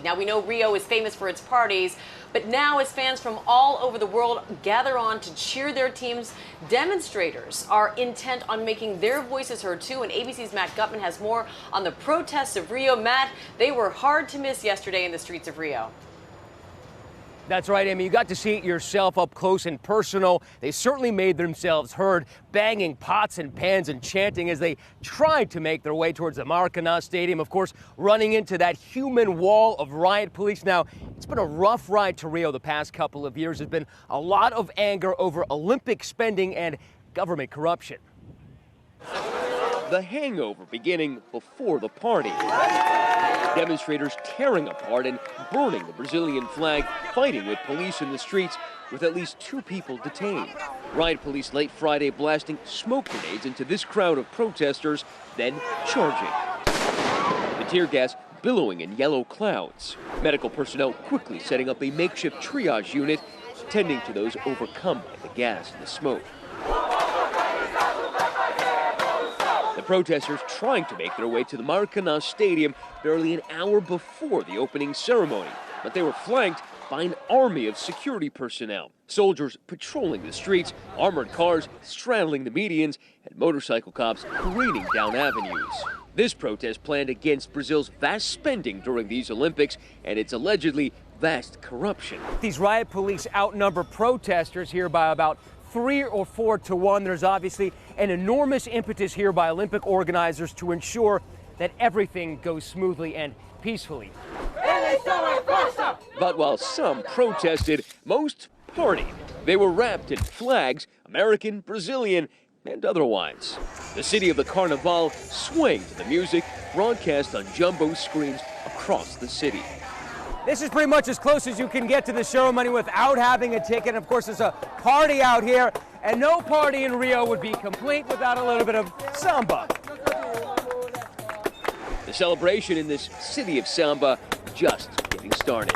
Now, we know Rio is famous for its parties, but now as fans from all over the world gather on to cheer their teams, demonstrators are intent on making their voices heard too. And ABC's Matt Gutman has more on the protests of Rio. Matt, they were hard to miss yesterday in the streets of Rio. That's right, Amy. You got to see it yourself up close and personal. They certainly made themselves heard, banging pots and pans and chanting as they tried to make their way towards the Maracanã Stadium, of course, running into that human wall of riot police. Now, it's been a rough ride to Rio the past couple of years. There's been a lot of anger over Olympic spending and government corruption. The hangover beginning before the party. Demonstrators tearing apart and burning the Brazilian flag, fighting with police in the streets, with at least 2 people detained. Riot police late Friday blasting smoke grenades into this crowd of protesters, then charging. The tear gas billowing in yellow clouds. Medical personnel quickly setting up a makeshift triage unit, tending to those overcome by the gas and the smoke. The protesters trying to make their way to the Maracanã Stadium barely an hour before the opening ceremony, but they were flanked by an army of security personnel. Soldiers patrolling the streets, armored cars straddling the medians, and motorcycle cops parading down avenues. This protest planned against Brazil's vast spending during these Olympics and its allegedly vast corruption. These riot police outnumber protesters here by about 3 or 4 to 1. There's obviously an enormous impetus here by Olympic organizers to ensure that everything goes smoothly and peacefully. But while some protested, most partied. They were wrapped in flags, American, Brazilian, and otherwise. The city of the Carnival swaying to the music, broadcast on jumbo screens across the city. This is pretty much as close as you can get to the ceremony without having a ticket. Of course, there's a party out here, and no party in Rio would be complete without a little bit of samba. The celebration in this city of samba just getting started.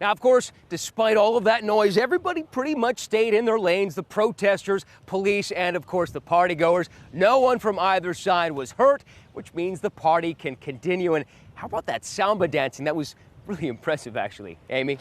Now, of course, despite all of that noise, everybody pretty much stayed in their lanes. The protesters, police, and of course the partygoers. No one from either side was hurt, which means the party can continue. And how about that samba dancing? That was really impressive, actually. Amy?